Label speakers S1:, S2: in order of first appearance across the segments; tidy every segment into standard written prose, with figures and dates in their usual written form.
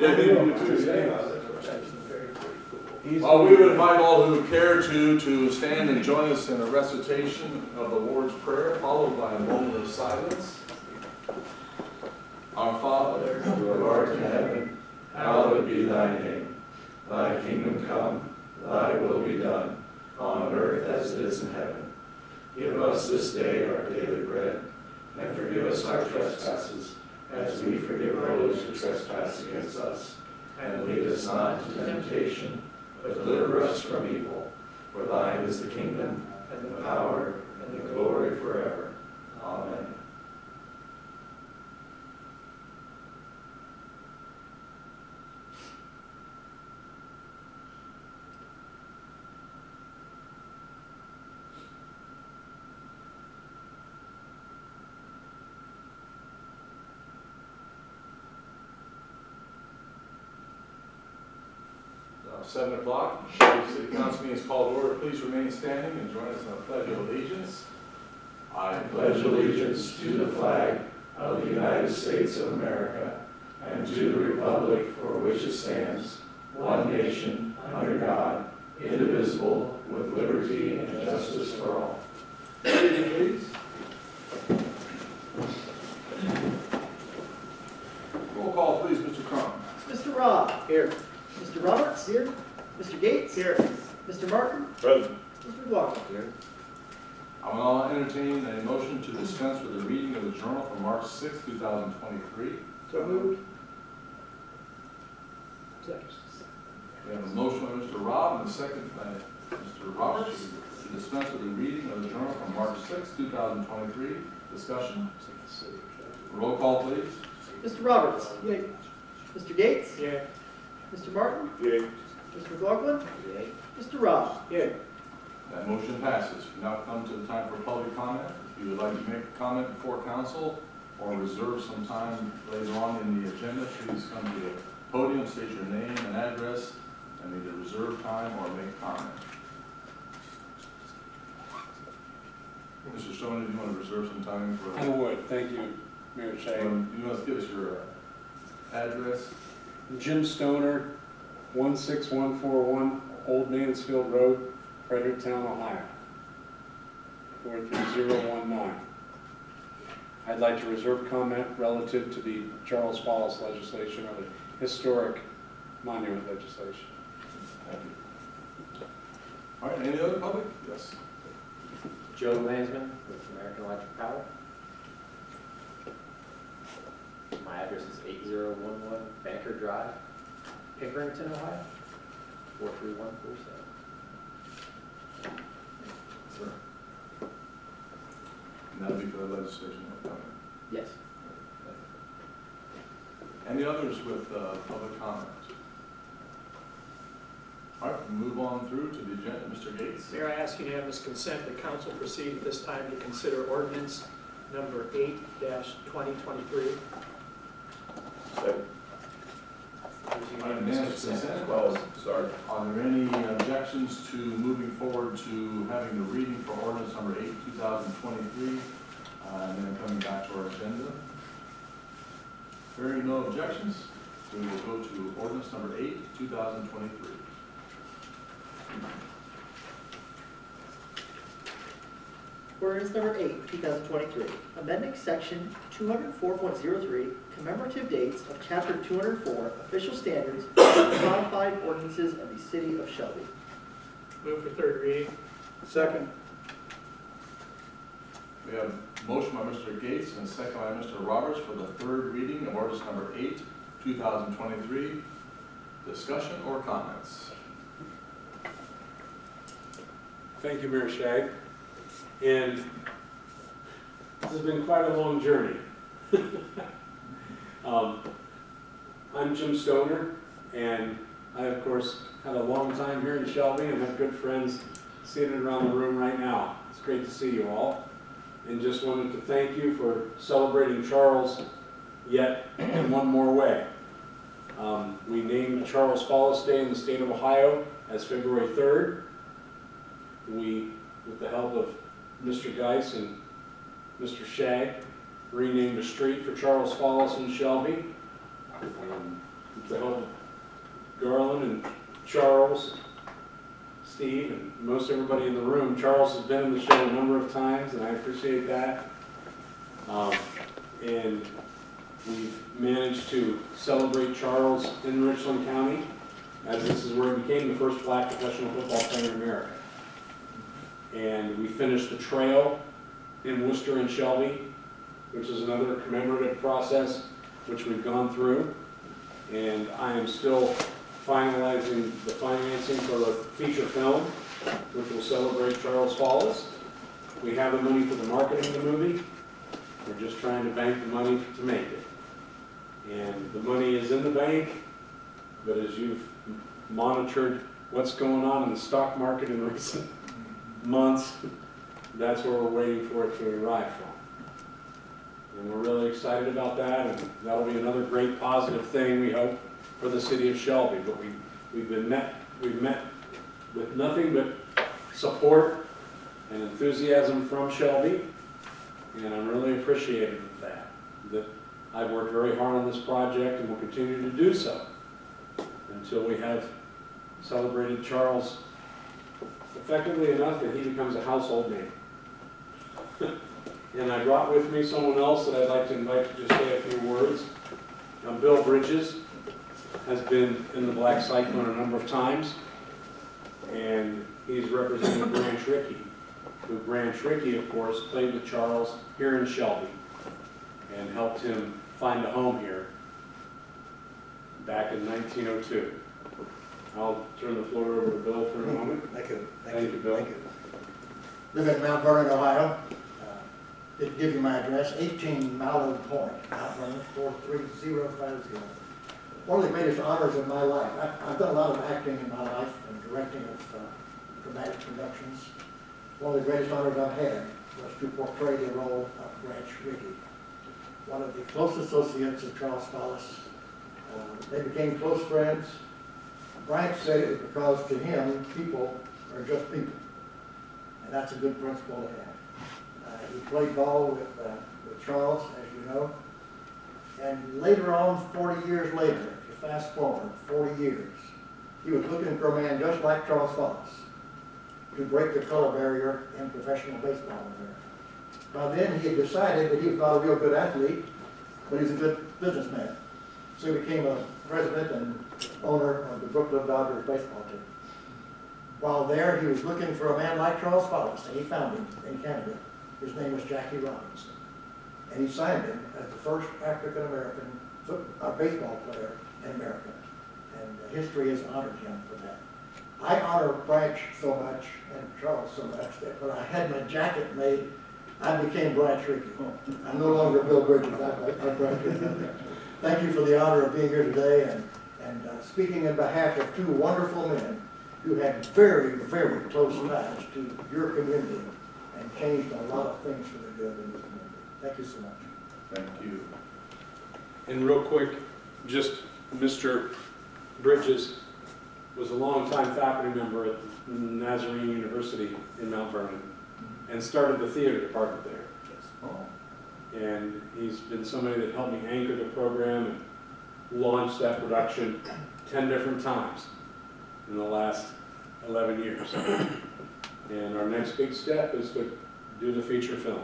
S1: Yeah, you too.
S2: Well,
S1: We would invite all who care to stand and join us in a recitation of the Lord's Prayer, followed by a moment of silence. Our Father,
S3: who art in heaven, hallowed be thy name. Thy kingdom come, thy will be done, on earth as it is in heaven. Give us this day our daily bread, and forgive us our trespasses, as we forgive those who trespass against us. And lead us not into temptation, but deliver us from evil. For thine is the kingdom, and the power, and the glory forever. Amen.
S1: Now, 7 o'clock, Shelby City Council meeting is called to order. Please remain standing and join us in the Pledge of Allegiance. I
S3: pledge allegiance to the flag of the United States of America and to the republic for which it stands, one nation, under God, indivisible, with liberty and justice for all.
S1: Please. Roll call, please, Mr. Crum.
S4: Mr. Robb. Here. Mr. Roberts. Here. Mr. Gates. Here. Mr. Martin.
S1: Present.
S4: Mr. McLaughlin. Here.
S1: I will now entertain a motion to dispense with the reading of the journal for March 6, 2023.
S4: So moved. Second.
S1: We have a motion by Mr. Robb and a second by Mr. Roberts to dispense with the reading of the journal from March 6, 2023. Discussion? Roll call, please.
S4: Mr. Roberts. Yay. Mr. Gates.
S1: Yay.
S4: Mr. Martin.
S1: Yay.
S4: Mr. McLaughlin. Yay. Mr. Robb. Yay.
S1: That motion passes. We now come to the time for public comment. If you would like to make a comment before council or reserve some time later on in the agenda, please come to the podium, state your name and address, and either reserve time or make a comment. Mr. Stone, do you want to reserve some time for?
S5: I would. Thank you, Mayor Shea.
S1: You want to give us your address?
S5: Jim Stoner, 16141 Old Mansfield Road, Fredericktown, Ohio, 43019. I'd like to reserve comment relative to the Charles Wallace legislation or the historic monument legislation.
S1: Thank you. All right, any other public? Yes.
S6: Joe Lansman with American Electric Power. My address is 8011 Banker Drive, Pickerington, Ohio, 43147.
S1: Sir. And that'll be for the legislation upcoming.
S6: Yes.
S1: Any others with public comment? All right, we'll move on through to the agenda. Mr. Gates.
S7: Mayor, I ask unanimous consent that council proceed at this time to consider ordinance number 8-2023.
S1: Unanimous consent.
S3: Sorry.
S1: Are there any objections to moving forward to having the reading for ordinance number 8, 2023, and then coming back to our agenda? Hearing no objections, we will go to ordinance number 8, 2023.
S4: Ordinance number 8, 2023, amending section 204.03, commemorative dates of chapter 204, official standards, of codified ordinances of the city of Shelby.
S7: Move for third reading.
S4: Second.
S1: We have a motion by Mr. Gates and a second by Mr. Roberts for the third reading of ordinance number 8, 2023. Discussion or comments?
S5: Thank you, Mayor Shea. And this has been quite a long journey. I'm Jim Stoner, and I, of course, had a long time here in Shelby and have good friends seated around the room right now. It's great to see you all. And just wanted to thank you for celebrating Charles yet in one more way. We named Charles Wallace Day in the state of Ohio as February 3rd. We, with the help of Mr. Geis and Mr. Shea, renamed a street for Charles Wallace in Shelby. with the help of Garland and Charles, Steve, and most everybody in the room. Charles has been in the show a number of times, and I appreciate that. And we've managed to celebrate Charles in Richland County, as this is where he became the first black professional football player in America. And we finished the trail in Worcester and Shelby, which is another commemorative process which we've gone through. And I am still finalizing the financing for the feature film, which will celebrate Charles Follis. We have the money for the marketing of the movie. We're just trying to bank the money to make it. And the money is in the bank, but as you've monitored what's going on in the stock market in recent months, that's where we're waiting for it to arrive from. And we're really excited about that, and that'll be another great positive thing, we hope, for the city of Shelby. But we've met with nothing but support and enthusiasm from Shelby, and I'm really appreciative of that. That I've worked very hard on this project and will continue to do so until we have celebrated Charles effectively enough that he becomes a household name. And I brought with me someone else that I'd like to invite to just say a few words. Bill Bridges has been in the Black Cyclone a number of times, and he's represented Branch Rickey, who Branch Rickey, of course, played with Charles here in Shelby and helped him find a home here back in 1902. I'll turn the floor over to Bill for a moment.
S2: Thank you.
S5: Thank you, Bill.
S2: Thank you. Live in Mount Vernon, Ohio. Didn't give you my address, 18 Mallow Point, Mount Vernon, 43050. One of the greatest honors of my life. I've done a lot of acting in my life and directing of dramatic productions. One of the greatest honors I've had was to portray the role of Branch Rickey, one of the close associates of Charles Follis. They became close friends. Branch said it was because to him, people are just people. And that's a good principle to have. He played ball with Charles, as you know. And later on, 40 years later, if you fast forward 40 years, he was looking for a man just like Charles Follis to break the color barrier in professional baseball in America. By then, he had decided that he was not a real good athlete, but he was a good businessman. So he became a president and owner of the Brooklyn Dodgers baseball team. While there, he was looking for a man like Charles Follis, and he found him in Canada. His name was Jackie Robinson. And he signed him as the first African-American baseball player in America. And history has honored him for that. I honor Branch so much and Charles so much that when I had my jacket made, I became Branch Rickey. I'm no longer Bill Bridges. I'm Branch Rickey. Thank you for the honor of being here today and speaking in behalf of two wonderful men who had very, very close ties to your community and changed a lot of things for the good in this community. Thank you so much.
S1: Thank you.
S5: And real quick, just Mr. Bridges was a longtime faculty member at Nazarene University in Mount Vernon and started the theater department there.
S1: Oh,
S5: And he's been somebody that helped me anchor the program and launch that production 10 different times in the last 11 years. And our next big step is to do the feature film.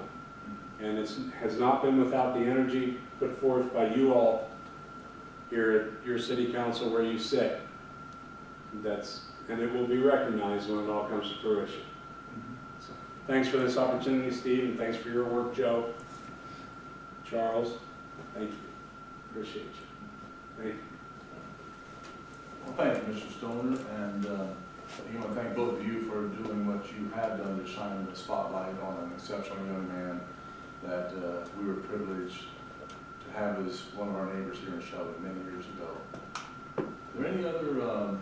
S5: And it has not been without the energy put forth by you all here at your city council where you sit. And it will be recognized when it all comes to fruition. So, thanks for this opportunity, Steve, and thanks for your work, Joe. Charles, thank you. Appreciate you. Thank you.
S1: well, thank you, Mr. Stoner, and I want to thank both of you for doing what you have done to shine the spotlight on an exceptional young man that we were privileged to have as one of our neighbors here in Shelby many years ago. Are there any other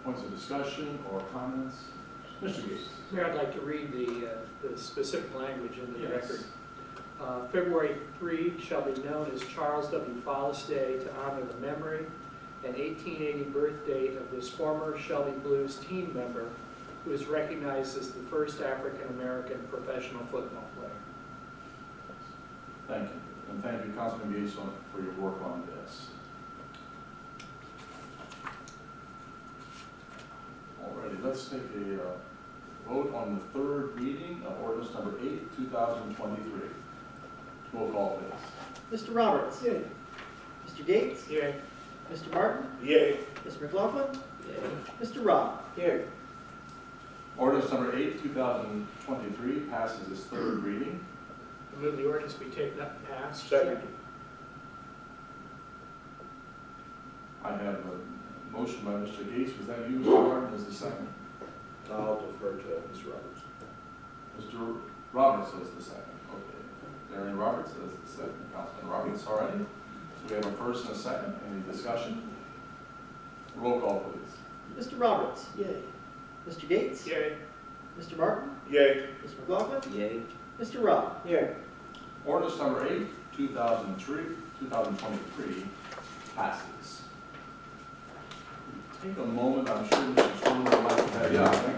S1: points of discussion or comments? Mr. Gates.
S7: Mayor, I'd like to read the specific language in the
S1: Yes.
S7: record. February 3 shall be known as Charles W. Follis Day to honor the memory and 1880 birth date of this former Shelby Blues team member who is recognized as the first African-American professional football player.
S1: Thank you. And thank you, Councilman Gates, for your work on this. let's take a vote on the third reading of ordinance number 8, 2023. Roll call, please.
S4: Mr. Roberts.
S7: Yay.
S4: Mr. Gates.
S7: Yay.
S4: Mr. Martin.
S5: Yay.
S4: Mr. McLaughlin. Mr. Rob.
S7: Yay.
S1: Ordinance number 8, 2023 passes its third reading.
S7: I move the ordinance be taken up and passed.
S5: Second.
S1: I have a motion by Mr. Gates. Was that you, Mr. Martin, as the second?
S3: I'll defer to Mr. Roberts.
S1: Mr. Roberts is the second. Okay. Darren Roberts is the second. Councilman Roberts already. So we have a first and a second. Any discussion? Roll call, please.
S4: Mr. Roberts. Yay. Mr. Gates.
S7: Yay.
S4: Mr. Martin.
S5: Yay.
S4: Mr. McLaughlin.
S6: Yay.
S4: Mr. Rob.
S7: Yay.
S1: Ordinance number 8, 2023 passes. Take a moment, I'm sure Mr. Stoner would like to have, yeah, I think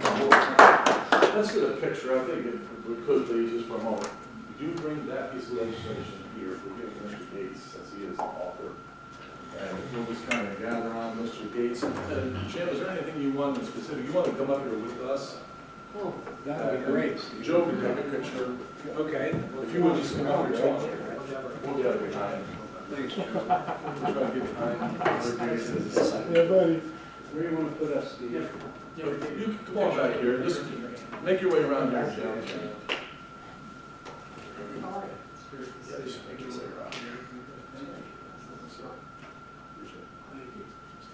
S1: let's get a picture, I think if we could please, just for a moment. Would you bring that piece of legislation here, if we give Mr. Gates, since he is the author? And we'll just kind of gather around Mr. Gates. Jim, is there anything you want in specific, you want to come up here with us?
S5: Oh, that would be great.
S1: Joe can take a picture.
S5: Okay.
S1: If you would just come up here, Joe. We'll get it behind.
S5: Thanks, Joe.
S1: We'll try to get behind. Mr. Gates is the second.
S5: Yeah, buddy. Where do you want to put us, Steve?
S1: You can come on back here, just make your way around here, Jim. Yeah, just make your way around here.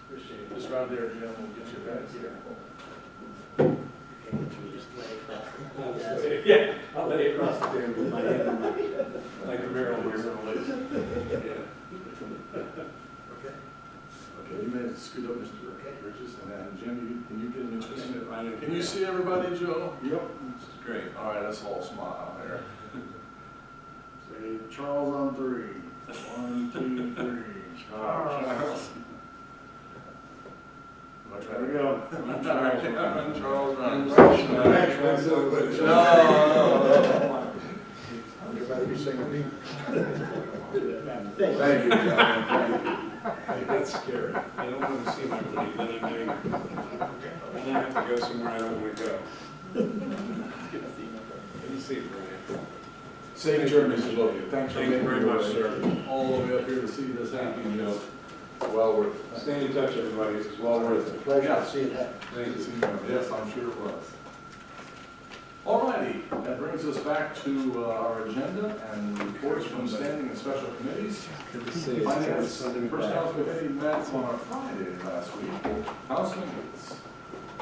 S1: Appreciate it. Just around there, Jim, we'll get you back here.
S5: Yeah, I'll lay it across the table with my hand on my, like a Maryland.
S1: Okay, you may scoot up, Mr. Bridges, and then Jim, can you get in this? Can you see everybody, Joe? Yep. Great. All right, let's all smile there. Say Charles on 3. 1, 2, 3. Charles. There we go. Charles runs. No.
S2: Everybody be singing me.
S1: Thank you, John. Thank you.
S5: That's scary. I don't want to see my buddy, then I'm angry. And I have to go somewhere I don't want to go. Let me see it, Brian.
S1: Safe journey, Mr. Logan. Thanks for
S5: Thank you
S1: being
S5: very
S1: here
S5: much, sir.
S1: all the way up here to see this happen, you know. Well worth it.
S5: Stay in touch, everybody. It's well worth it.
S2: Pleasure
S1: Yeah.
S2: to see it happen.
S5: Thank you.
S1: Yes, I'm sure it was. All righty, that brings us back to our agenda and reports from standing and special committees.
S5: Good to see you.
S1: Finance and Personnel Committee met on a Friday last week. Councilman Gates.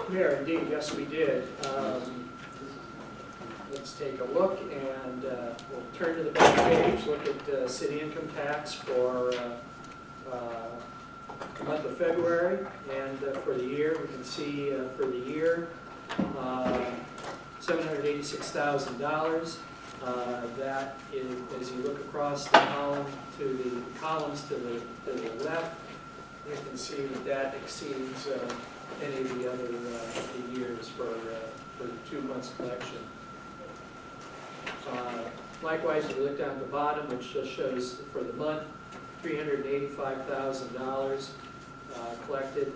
S7: Mayor, indeed, yes, we did. Let's take a look, and we'll turn to the back page, look at city income tax for the month of February, and for the year, we can see for the year, $786,000. That is, as you look across the column to the columns to the left, you can see that that exceeds any of the other years for 2 months collection. Likewise, if you look down at the bottom, which just shows for the month, $385,000 collected,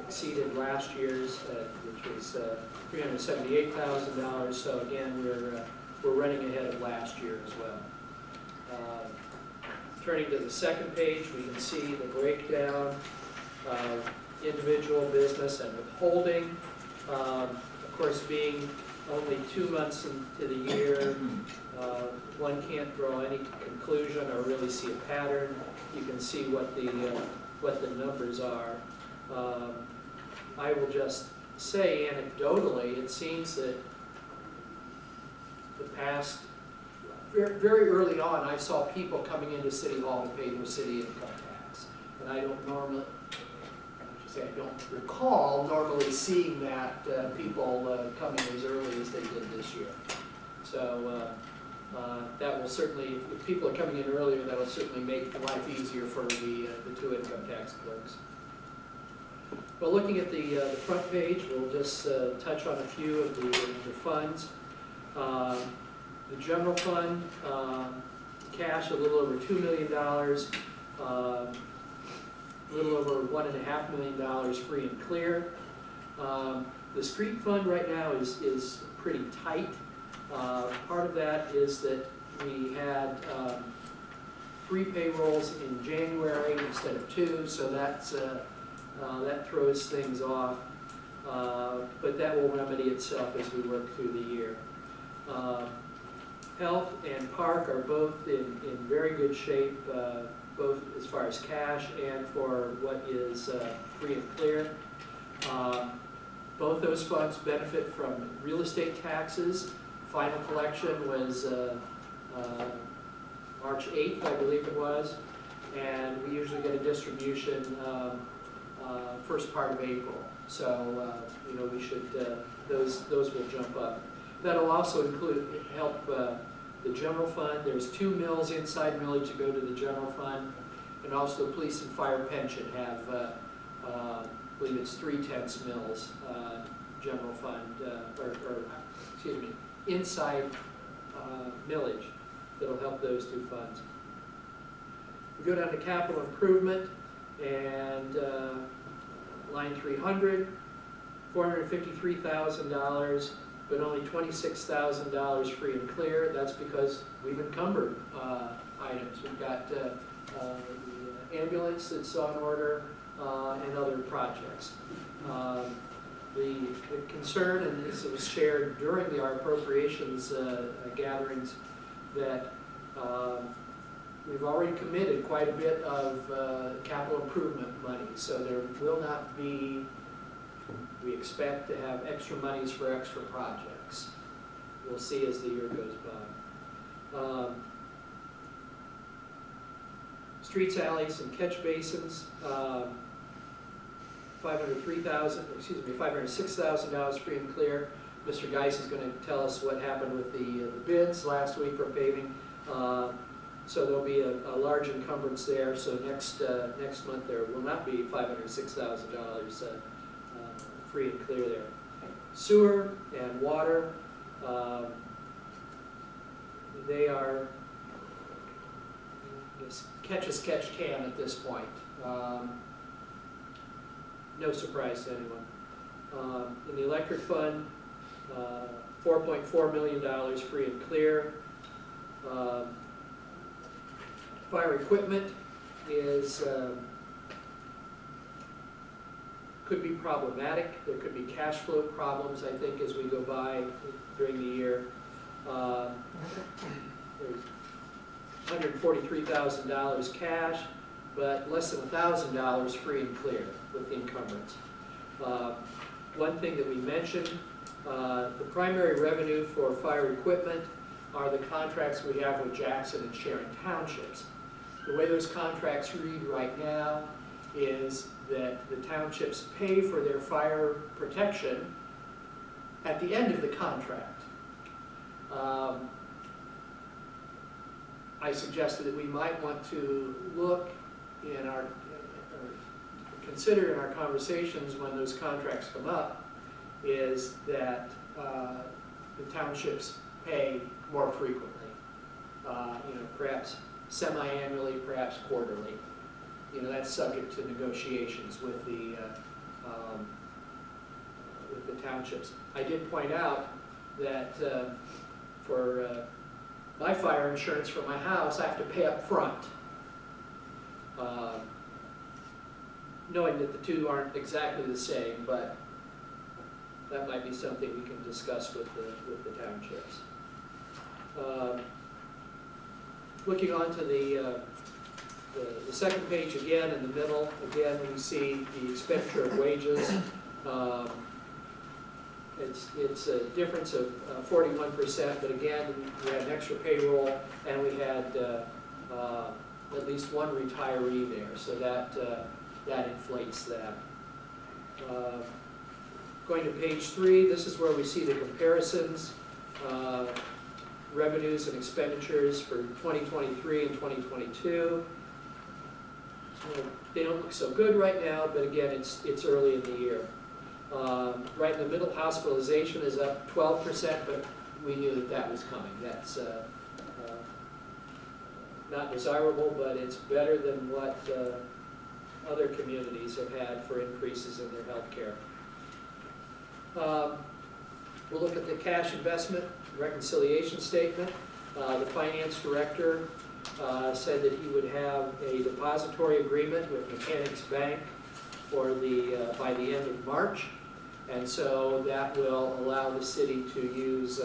S7: exceeded last year's, which was $378,000. So again, we're running ahead of last year as well. Turning to the second page, we can see the breakdown of individual business and withholding. Of course, being only 2 months into the year, one can't draw any conclusion or really see a pattern. You can see what the numbers are. I will just say anecdotally, it seems that the past, very early on, I saw people coming into City Hall to pay their city income tax. And I don't normally, I don't recall normally seeing that people coming as early as they did this year. So that will certainly, if people are coming in earlier, that will certainly make life easier for the 2 income tax clerks. Well, looking at the front page, we'll just touch on a few of the funds. The general fund, cash a little over $2 million, a little over $1.5 million free and clear. The street fund right now is pretty tight. Part of that is that we had 3 payrolls in January instead of 2, so that's, that throws things off. But that will remedy itself as we work through the year. Health and Park are both in very good shape, both as far as cash and for what is free and clear. Both those funds benefit from real estate taxes. Final collection was March 8th, I believe it was, and we usually get a distribution first part of April. So, you know, we should, those will jump up. That'll also help the general fund. There's 2 mills inside millage that go to the general fund, and also police and fire pension have, I believe it's 3/10 mills, general fund, excuse me, inside millage that'll help those 2 funds. We go down to capital improvement, and line 300, $453,000, but only $26,000 free and clear. That's because we've encumbered items. We've got the ambulance that's on order and other projects. The concern, and this was shared during our appropriations gatherings, that we've already committed quite a bit of capital improvement money, so there will not be, we expect to have extra monies for extra projects. We'll see as the year goes by. Streets, alleys, and catch basins, $506,000 free and clear. Mr. Geis is going to tell us what happened with the bids last week for paving. So there'll be a large encumbrance there. So next month there will not be $506,000 free and clear there. Sewer and water, they are, I guess, catch as catch can at this point. No surprise to anyone. In the electric fund, $4.4 million free and clear. Fire equipment is could be problematic. There could be cash flow problems, I think, as we go by during the year. There's $143,000 cash, but less than $1,000 free and clear with the encumbrance. One thing that we mentioned, the primary revenue for fire equipment are the contracts we have with Jackson and Sharon Townships. The way those contracts read right now is that the townships pay for their fire protection at the end of the contract. I suggested that we might want to look in our, or consider in our conversations when those contracts come up, is that the townships pay more frequently. Perhaps semi-annually, perhaps quarterly. That's subject to negotiations with the townships. I did point out that for my fire insurance for my house, I have to pay up front. Knowing that the two aren't exactly the same, but that might be something we can discuss with the townships. Looking on to the second page again, in the middle, again, we see the expenditure of wages. It's a difference of 41%, but again, we had an extra payroll, and we had at least one retiree there, so that inflates that. Going to page 3, this is where we see the comparisons, revenues and expenditures for 2023 and 2022. They don't look so good right now, but again, it's early in the year. Right in the middle, hospitalization is up 12%, but we knew that was coming. That's not desirable, but it's better than what other communities have had for increases in their health care. We'll look at the cash investment reconciliation statement. The finance director said that he would have a depository agreement with Mechanics Bank for by the end of March. And so that will allow the city to use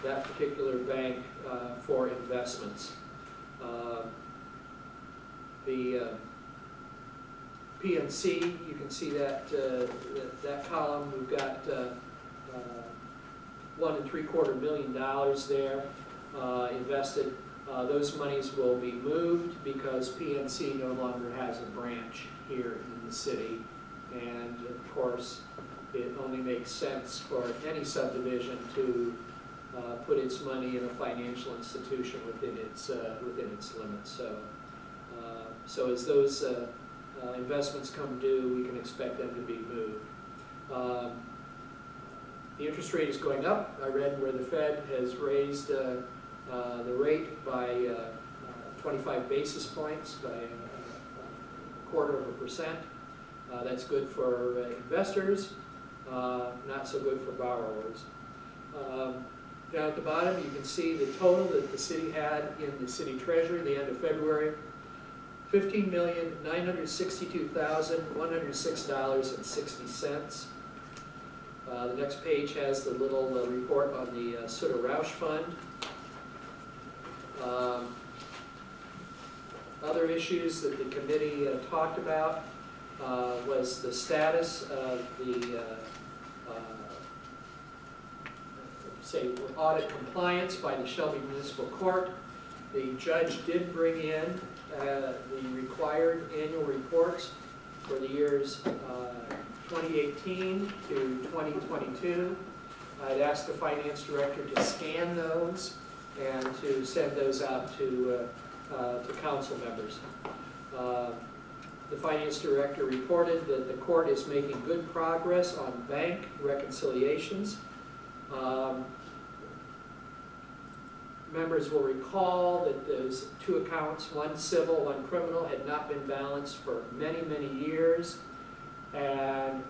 S7: that particular bank for investments. The PNC, you can see that that column. We've got $1 3/4 million there invested. Those monies will be moved because PNC no longer has a branch here in the city, and of course, it only makes sense for any subdivision to put its money in a financial institution within its limits. So as those investments come due, we can expect them to be moved. The interest rate is going up. I read where the Fed has raised the rate by 25 basis points, by a 1/4%. That's good for investors, not so good for borrowers. Down at the bottom, you can see the total that the city had in the city treasury at the end of February, $15,962,106.60. The next page has the little report on the Sutter-Roush Fund. Other issues that the committee talked about was the status of the audit compliance by the Shelby Municipal Court. The judge did bring in the required annual reports for the years 2018 to 2022. I'd asked the finance director to scan those and to send those out to council members. The finance director reported that the court is making good progress on bank reconciliations. Members will recall that those two accounts, one civil, one criminal, had not been balanced for many, many years. And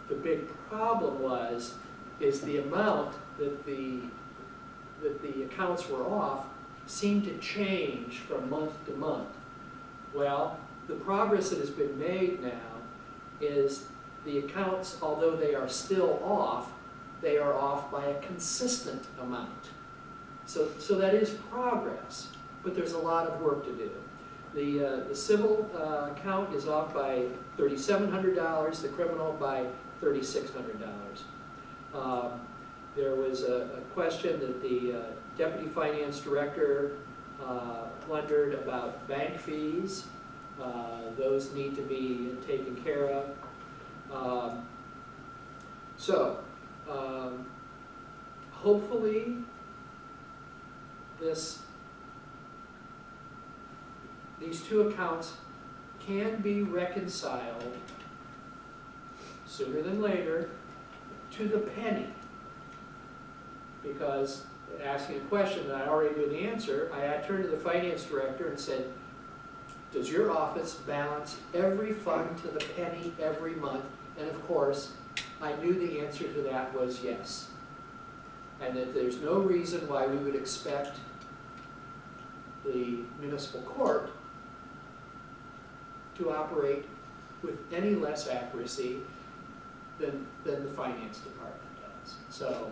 S7: the big problem is the amount that the accounts were off seemed to change from month to month. Well, the progress that has been made now is the accounts, although they are still off, they are off by a consistent amount. So that is progress, but there's a lot of work to do. The civil account is off by $3,700, the criminal by $3,600. There was a question that the deputy finance director wondered about bank fees. Those need to be taken care of. Hopefully these two accounts can be reconciled sooner than later to the penny. Because asking a question that I already knew the answer, I turned to the finance director and said, does your office balance every fund to the penny every month? And of course, I knew the answer to that was yes. And that there's no reason why we would expect the municipal court to operate with any less accuracy than the finance department does. So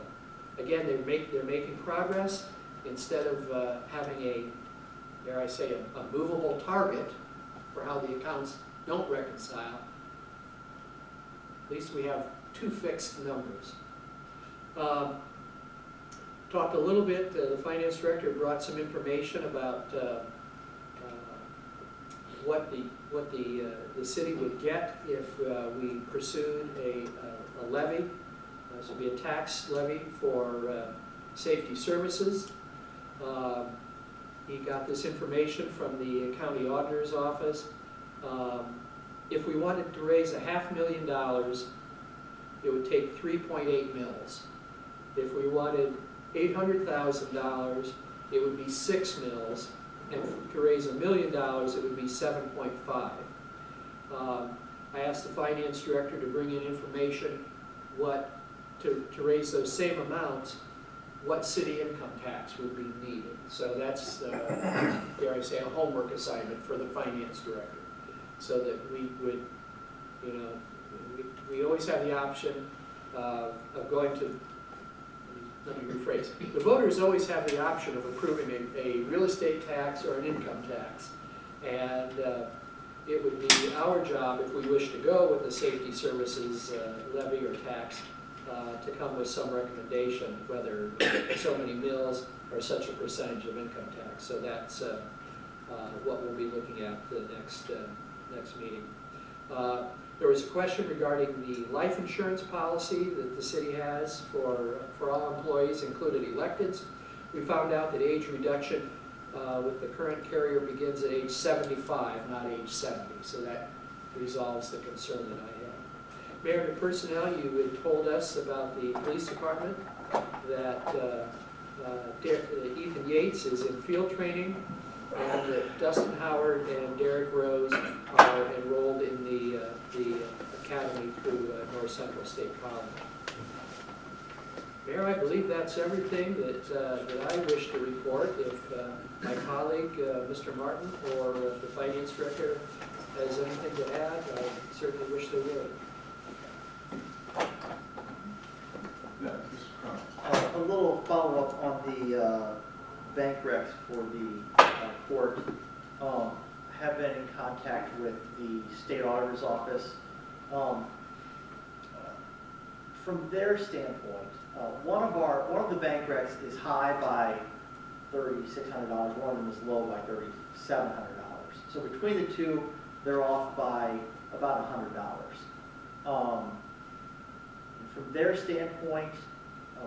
S7: again, they're making progress. Instead of having a, dare I say, a movable target for how the accounts don't reconcile, at least we have two fixed numbers. Talked a little bit, the finance director brought some information about what the city would get if we pursued a levy. This would be a tax levy for safety services. He got this information from the county auditor's office. If we wanted to raise $500,000, it would take 3.8 mils. If we wanted $800,000, it would be 6 mils, and to raise $1 million, it would be 7.5. I asked the finance director to bring in information what to raise those same amounts, what city income tax would be needed. So that's, dare I say, a homework assignment for the finance director, so that we would, you know, we always have the option of going to, let me rephrase, the voters always have the option of approving a real estate tax or an income tax. And it would be our job, if we wish to go with the safety services levy or tax, to come with some recommendation, whether so many mills or such a percentage of income tax. So that's what we'll be looking at the next meeting. There was a question regarding the life insurance policy that the city has for all employees, included electeds. We found out that age reduction with the current carrier begins at age 75, not age 70. So that resolves the concern that I have. Mayor, and personnel, you had told us about the police department, that Ethan Yates is in field training, and that Dustin Howard and Derek Rose are enrolled in the academy through North Central State College. Mayor, I believe that's everything that I wish to report. If my colleague, Mr. Martin, or the finance director has anything to add, I certainly wish they would.
S1: Yeah, Mr. Crum.
S4: A little follow-up on the bank recs for the court. I have been in contact with the state auditor's office. From their standpoint, one of the bank recs is high by $3,600. One of them is low by $3,700. So between the two, they're off by about $100. From their standpoint,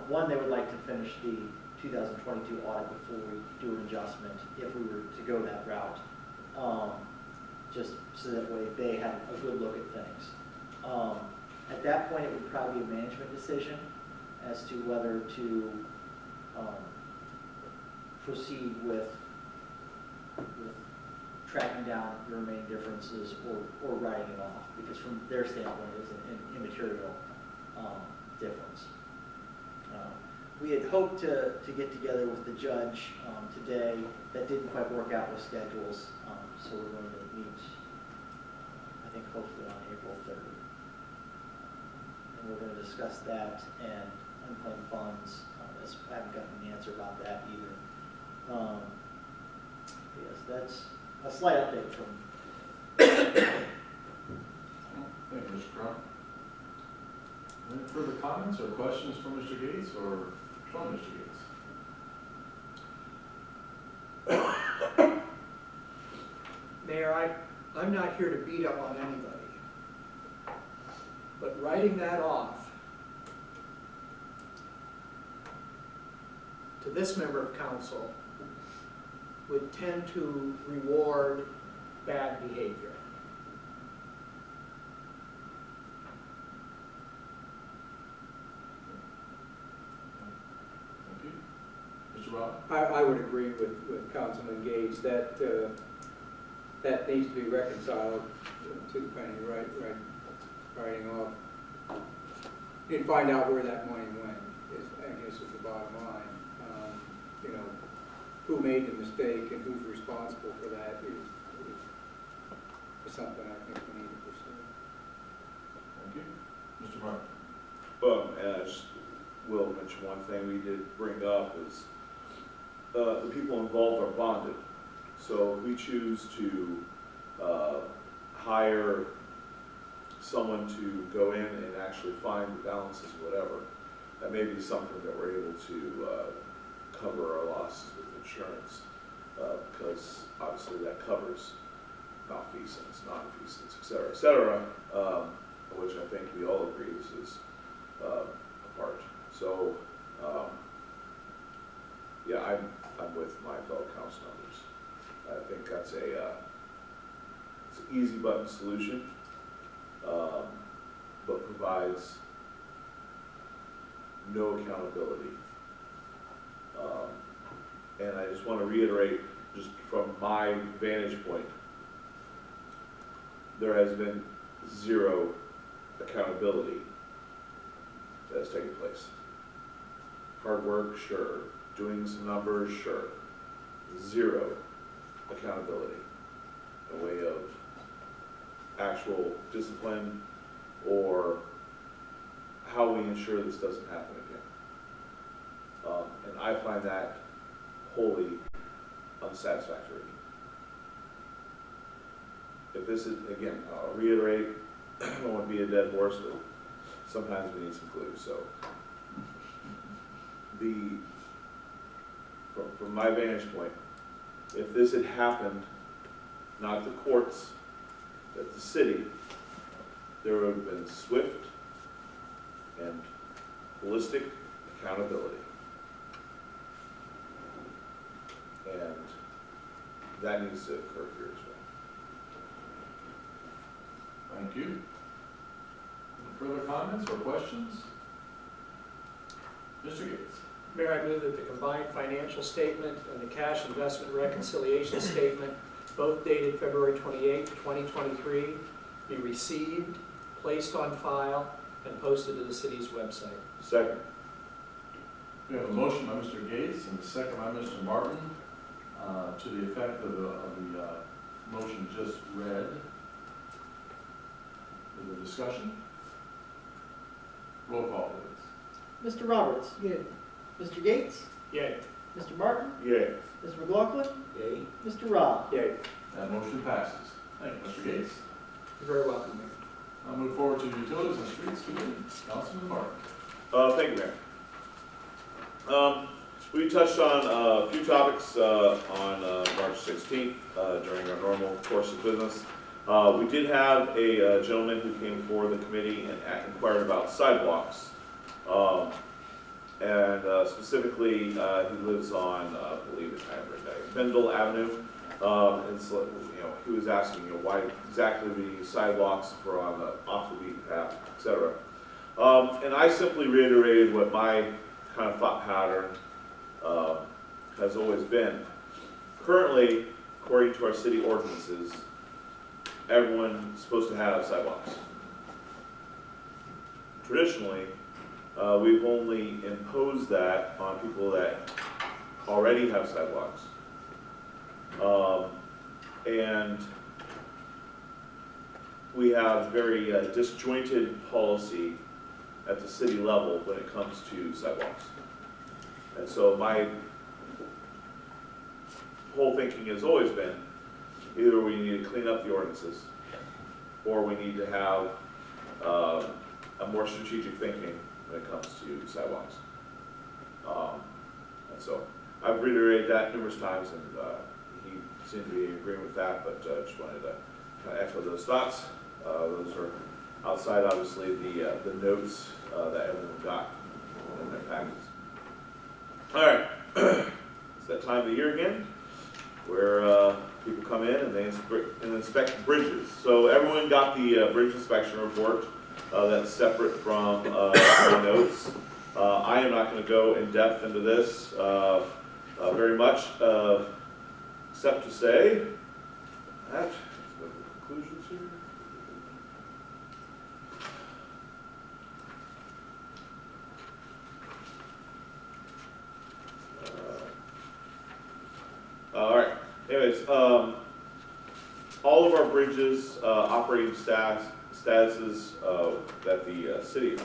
S4: one, they would like to finish the 2022 audit before we do an adjustment, if we were to go that route. Just so that way they have a good look at things. At that point, it would probably be a management decision as to whether to proceed with tracking down the remaining differences or writing it off, because from their standpoint, it's an immaterial difference. We had hoped to get together with the judge today. That didn't quite work out with schedules, so we're going to meet, I think, hopefully on April 3rd. And we're going to discuss that and unclaimed funds. I haven't gotten an answer about that either. Yes, that's a slight update from.
S1: Thank you, Mr. Crum. Any further comments or questions from Mr. Gates or from Mr. Gates?
S7: Mayor, I'm not here to beat up on anybody, but writing that off to this member of council would tend to reward bad behavior.
S1: Thank you. Mr. Rob?
S8: I would agree with Councilman Gates that that needs to be reconciled to the penny, writing off. And find out where that money went, I guess is the bottom line. You know, who made the mistake and who's responsible for that is something I think we need to pursue.
S1: Thank you. Mr. Martin?
S3: Well, and I just will mention one thing we did bring up is the people involved are bonded. So if we choose to hire someone to go in and actually find the balances or whatever, that may be something that we're able to cover our losses with insurance, because obviously that covers malfeasance, non-feasance, et cetera, which I think we all agree this is a part. So, yeah, I'm with my fellow council members. I think that's it's an easy button solution, but provides no accountability. And I just want to reiterate, just from my vantage point, there has been zero accountability that has taken place. Hard work, sure. Doing some numbers, sure. Zero accountability, a way of actual discipline or how we ensure this doesn't happen again. And I find that wholly unsatisfactory. If this is, again, I'll reiterate, I don't want to be a dead horse, but sometimes we need some clues. So, from my vantage point, if this had happened, not at the courts, at the city, there would have been swift and holistic accountability. And that needs to occur here as well.
S1: Thank you. Any further comments or questions? Mr. Gates.
S7: Mayor, I move that the combined financial statement and the cash investment reconciliation statement, both dated February 28, 2023, be received, placed on file, and posted to the city's website.
S3: Second.
S1: We have a motion by Mr. Gates and a second by Mr. Martin to the effect of the motion just read. Is there discussion? Roll call, please.
S4: Mr. Roberts?
S8: Yay.
S4: Mr. Gates?
S7: Yay.
S4: Mr. Martin?
S3: Yay.
S4: Mr. McLaughlin?
S8: Yay.
S4: Mr. Rob?
S8: Yay.
S1: That motion passes. Thank you, Mr. Gates.
S7: You're very welcome, Mayor.
S1: I'll move forward to Utilities and Streets Committee. Councilman Martin.
S3: Thank you, Mayor. We touched on a few topics on March 16th during our normal course of business. We did have a gentleman who came before the committee and inquired about sidewalks. Specifically, he lives on, I believe it's Pendle Avenue. And so, he was asking, why exactly the sidewalks were on off the beaten path, etc. And I simply reiterated what my kind of thought pattern has always been. Currently, according to our city ordinances, everyone's supposed to have sidewalks. Traditionally, we've only imposed that on people that already have sidewalks. And we have very disjointed policy at the city level when it comes to sidewalks. And so my whole thinking has always been, either we need to clean up the ordinances, or we need to have a more strategic thinking when it comes to sidewalks. And so I've reiterated that numerous times, and he seemed to be in agreement with that, but just wanted to kind of echo those thoughts. Those are outside, obviously, the notes that everyone got in their packages. All right, it's that time of the year again, where people come in and they inspect bridges. So everyone got the bridge inspection report. That's separate from the notes. I am not going to go in depth into this very much, except to say that the conclusions here. All right. Anyways, all of our bridges operating statuses that the city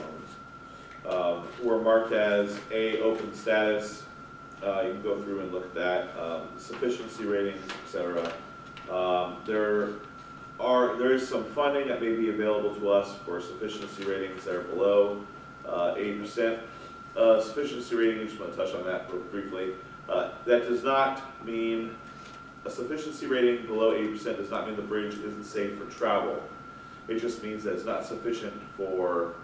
S3: owns were marked as A, open status. You can go through and look at that. Sufficiency ratings, etc. There is some funding that may be available to us for sufficiency ratings that are below 80%. Sufficiency rating, I just want to touch on that real briefly. That does not mean a sufficiency rating below 80% does not mean the bridge isn't safe for travel. It just means that it's not sufficient for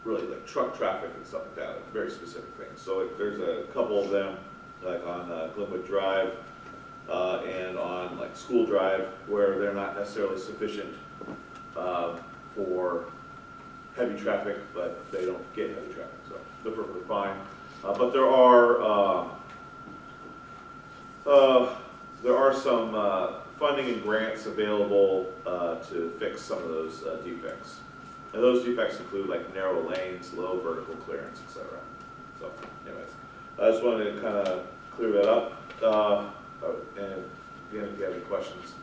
S3: really like truck traffic and stuff like that, like very specific things. So like, there's a couple of them, like on Glenwood Drive and on like School Drive, where they're not necessarily sufficient for heavy traffic, but they don't get heavy traffic, so they're perfectly fine. But there are some funding and grants available to fix some of those defects. And those defects include like narrow lanes, low vertical clearance, etc. So anyways, I just wanted to kind of clear that up. And again, if you have any questions,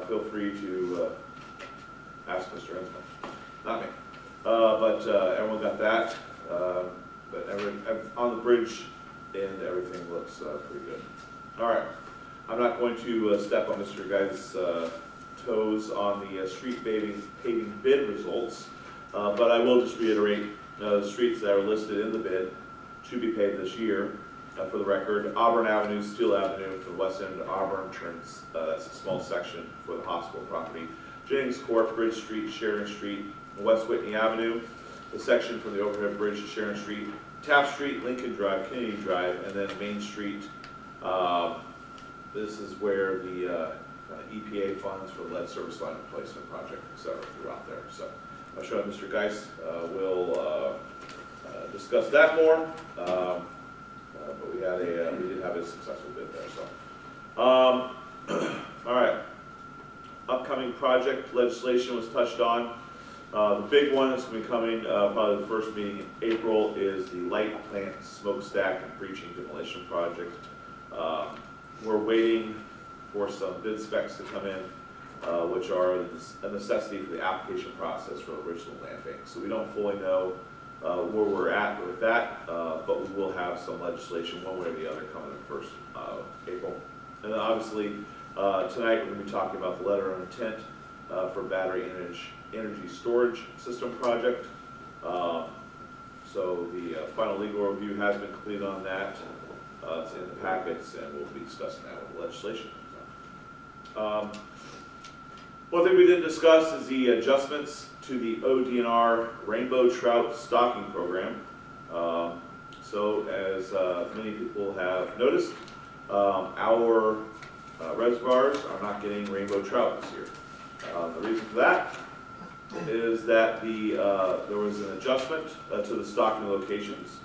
S3: feel free to ask Mr. Ensman, not me. But everyone got that. But on the bridge end, everything looks pretty good. All right, I'm not going to step on Mr. Guy's toes on the street paving bid results, but I will just reiterate the streets that are listed in the bid to be paved this year. For the record, Auburn Avenue, Steele Avenue for the west end of Auburn turns, that's a small section for the hospital property. Jennings Court, Bridge Street, Sharon Street, West Whitney Avenue, the section from the overhead bridge to Sharon Street, Taft Street, Lincoln Drive, Kennedy Drive, and then Main Street. This is where the EPA funds for lead service line replacement project, etc. throughout there. So I'm sure Mr. Geis will discuss that more. But we did have a successful bid there. So, all right. Upcoming project legislation was touched on. The big one that's going to be coming, probably the first meeting in April, is the light plant smokestack and breaching demolition project. We're waiting for some bid specs to come in, which are a necessity for the application process for the original land bank. So we don't fully know where we're at with that, but we will have some legislation one way or the other coming in first April. And then obviously tonight we're going to be talking about the letter of intent for battery energy storage system project. So the final legal review has been completed on that. It's in the packets, and we'll be discussing that with the legislation. One thing we didn't discuss is the adjustments to the ODNR Rainbow Trout Stocking Program. So as many people have noticed, our reservoirs are not getting rainbow trout this year. The reason for that is that there was an adjustment to the stocking locations.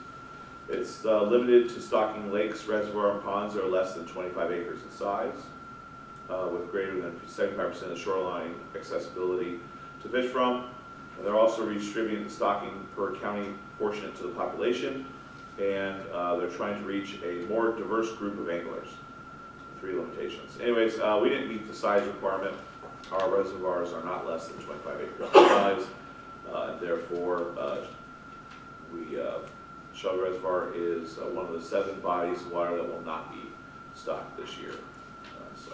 S3: It's limited to stocking lakes, reservoir, and ponds that are less than 25 acres in size, with greater than 75% of shoreline accessibility to fish from. And they're also redistributing the stocking per county proportionate to the population, and they're trying to reach a more diverse group of anglers. 3 limitations. Anyways, we didn't meet the size requirement. Our reservoirs are not less than 25 acres in size, and therefore Shelby Reservoir is one of the 7 bodies of water that will not be stocked this year. So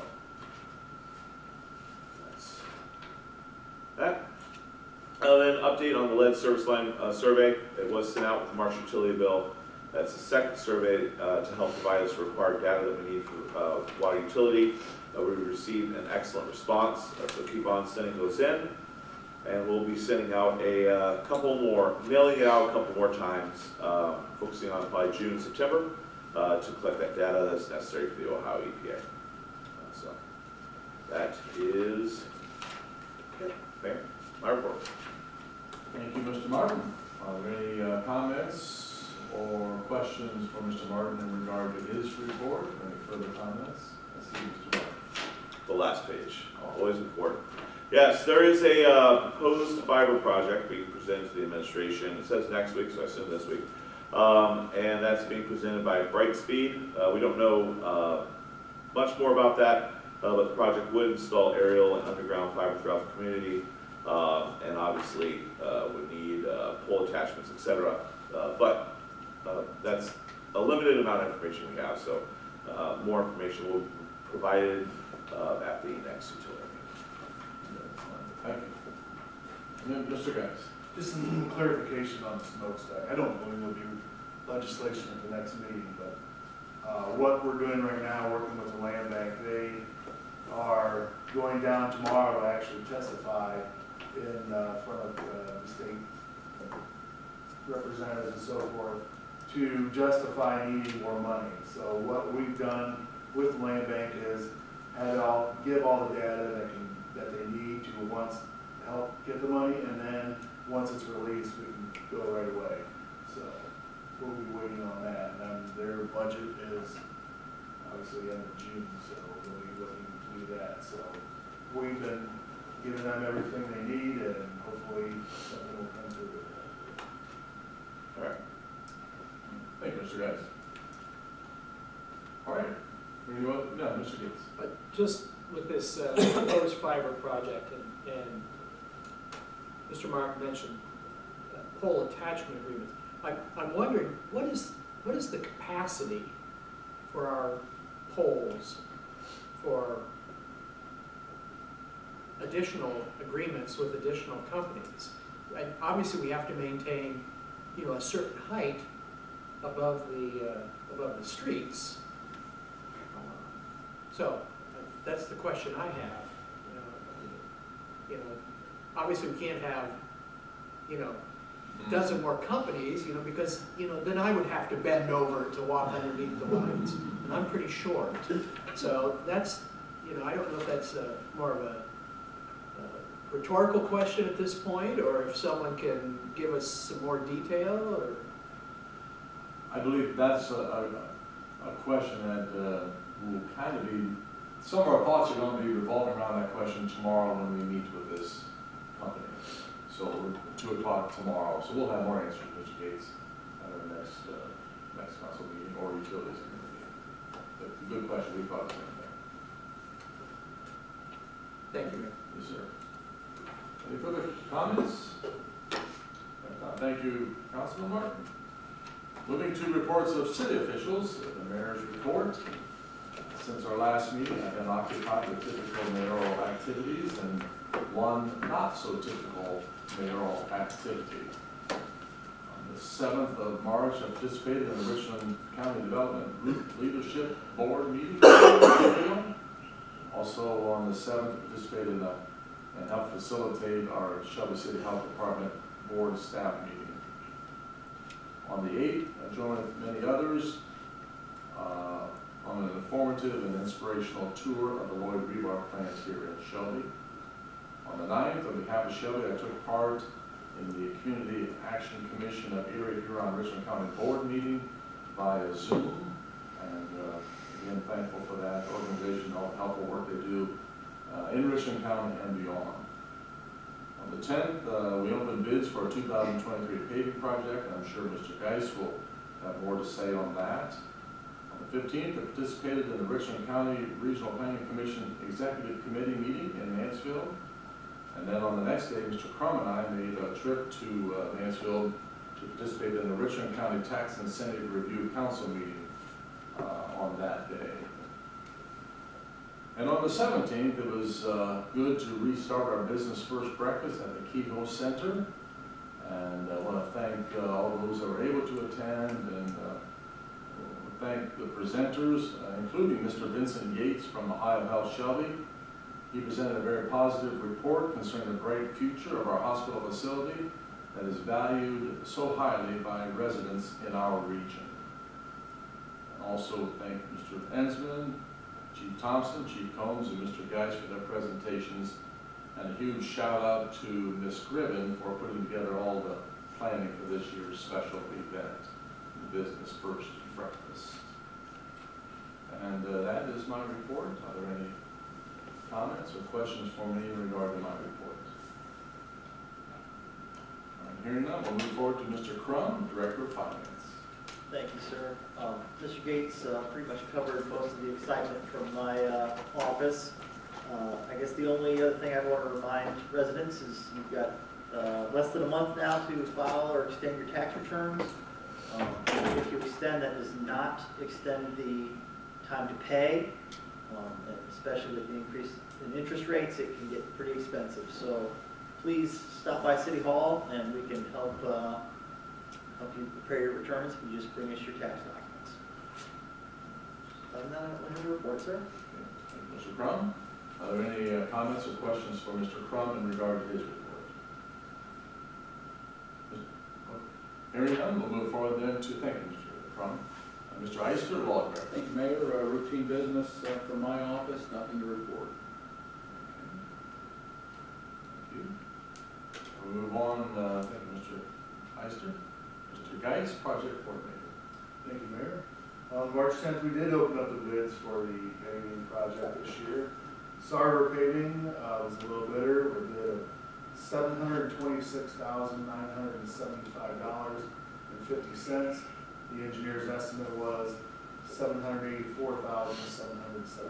S3: that's that. Then update on the lead service line survey. It was sent out with the Marsh Utility Bill. That's the second survey to help provide us required data that we need for water utility. We received an excellent response, so keep on sending those in. And we'll be sending out a couple more, mailing it out a couple more times, focusing on probably June and September to collect that data that's necessary for the Ohio EPA. So that is it. Mayor, my report.
S1: Thank you, Mr. Martin. Are there any comments or questions for Mr. Martin in regard to his report? Any further comments? I see Mr. Martin.
S3: The last page, always important. Yes, there is a proposed fiber project being presented to the administration. It says next week, so I assume this week. And that's being presented by Brightspeed. We don't know much more about that, but the project would install aerial and underground fiber throughout the community, and obviously would need pole attachments, etc. But that's a limited amount of information we have, so more information will be provided at the next utility meeting.
S1: Thank you. And then Mr. Geis.
S9: Just some clarification on the smokestack. I don't believe there'll be legislation at the next meeting, but what we're doing right now, working with the land bank, they are going down tomorrow to actually testify in front of the state representatives and so forth to justify needing more money. So what we've done with the land bank is give all the data that they need to once help get the money, and then once it's released, we can go right away. So we'll be waiting on that, and their budget is obviously end of June, so we'll be looking to do that. So we've been giving them everything they need, and hopefully something will come through with that.
S1: All right. Thank you, Mr. Geis. All right. Yeah, Mr. Gates.
S7: But just with this proposed fiber project, and Mr. Mark mentioned pole attachment agreements, I'm wondering, what is the capacity for our poles for additional agreements with additional companies? And obviously, we have to maintain, a certain height above the streets. So that's the question I have. Obviously, we can't have, dozen more companies, because, then I would have to bend over to walk underneath the lines, and I'm pretty short. So that's, I don't know if that's more of a rhetorical question at this point, or if someone can give us some more detail, or.
S1: I believe that's a question that will kind of be, some of our thoughts are going to be revolving around that question tomorrow when we meet with this company. So we're 2 o'clock tomorrow, so we'll have more answers, Mr. Gates, at our next council meeting or utilities committee. But good question, we thought the same thing.
S7: Thank you, Mayor.
S1: Yes, sir. Any further comments? Thank you, Councilman Martin. Moving to reports of city officials, the mayor's report. Since our last meeting, I've been occupied with typical mayoral activities and one not so typical mayoral activity. On the 7th of March, I participated in the Richland County Development Group Leadership Board meeting. Also on the 7th, I participated in and helped facilitate our Shelby City Health Department board staff meeting. On the 8th, I joined many others on an informative and inspirational tour of the Lloyd Rebar plant here in Shelby. On the 9th, on behalf of Shelby, I took part in the Community Action Commission of Erie Huron Richland County Board meeting via Zoom. And again, thankful for that organization, all the helpful work they do in Richland County and beyond. On the 10th, we opened bids for a 2023 paving project, and I'm sure Mr. Geis will have more to say on that. On the 15th, I participated in the Richland County Regional Planning Commission Executive Committee meeting in Mansfield. And then on the next day, Mr. Crum and I made a trip to Mansfield to participate in the Richland County Tax Incentive Review Council meeting on that day. And on the 17th, it was good to restart our Business First Breakfast at the Kehoe Center. And I want to thank all those that were able to attend, and thank the presenters, including Mr. Vincent Yates from Ohio Health Shelby. He presented a very positive report concerning the bright future of our hospital facility that is valued so highly by residents in our region. And also thank Mr. Ensman, Chief Thompson, Chief Combs, and Mr. Geis for their presentations, and a huge shout out to Ms. Gribben for putting together all the planning for this year's special event, the Business First Breakfast. And that is my report. Are there any comments or questions for me in regard to my report? Hearing none, we'll move forward to Mr. Crum, Director of Finance.
S4: Thank you, sir. Mr. Gates pretty much covered most of the excitement from my office. I guess the only other thing I want to remind residents is you've got less than a month now to file or extend your tax returns. If you extend, that does not extend the time to pay, and especially with the increase in interest rates, it can get pretty expensive. So please stop by City Hall and we can help you prepare your returns if you just bring us your tax documents. Other than that, I don't have a report, sir.
S1: Okay. Mr. Crum, are there any comments or questions for Mr. Crum in regard to his report? Hearing none, we'll move forward then to thank you, Mr. Crum. Mr. Eister, Law Director.
S10: Thank you, Mayor. Routine business from my office, nothing to report.
S1: Thank you. We'll move on, thank you, Mr. Eister. Mr. Geis, Project Coordinator.
S9: Thank you, Mayor. On March 10th, we did open up the bids for the paving project this year. Starter paving was a little better. We did $726,975.50. The engineer's estimate was $784,770. So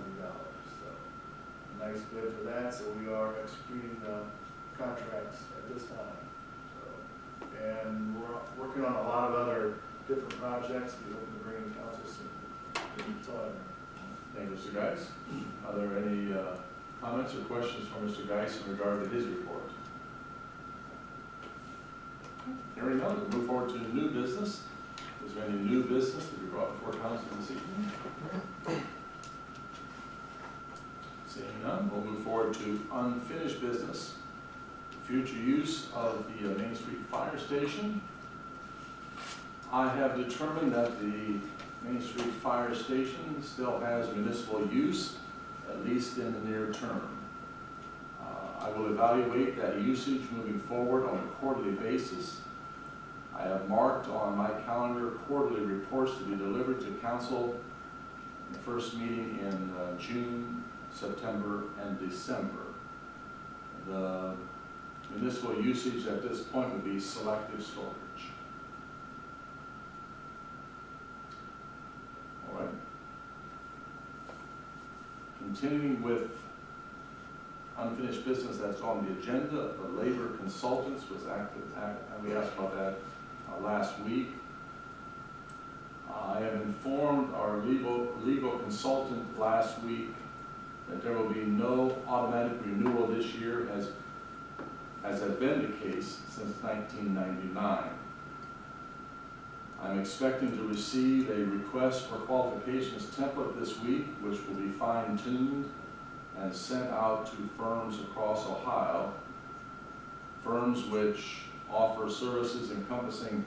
S9: a nice bid for that. So we are executing the contracts at this time. So, and we're working on a lot of other different projects. We hope to bring the council soon. That's all I have.
S1: Thank you, Mr. Geis. Are there any comments or questions from Mr. Geis in regard to his report? Hearing none, we'll move forward to new business. Is there any new business to be brought before council this evening? Seeing none, we'll move forward to unfinished business. Future use of the Main Street Fire Station. I have determined that the Main Street Fire Station still has municipal use, at least in the near term. I will evaluate that usage moving forward on a quarterly basis. I have marked on my calendar quarterly reports to be delivered to council in the first meeting in June, September, and December. The municipal usage at this point would be selective storage. All right. Continuing with unfinished business that's on the agenda, the labor consultants was active, and we asked about that last week. I have informed our legal consultant last week that there will be no automatic renewal this year, as has been the case since 1999. I'm expecting to receive a request for qualifications template this week, which will be fine-tuned and sent out to firms across Ohio, firms which offer services encompassing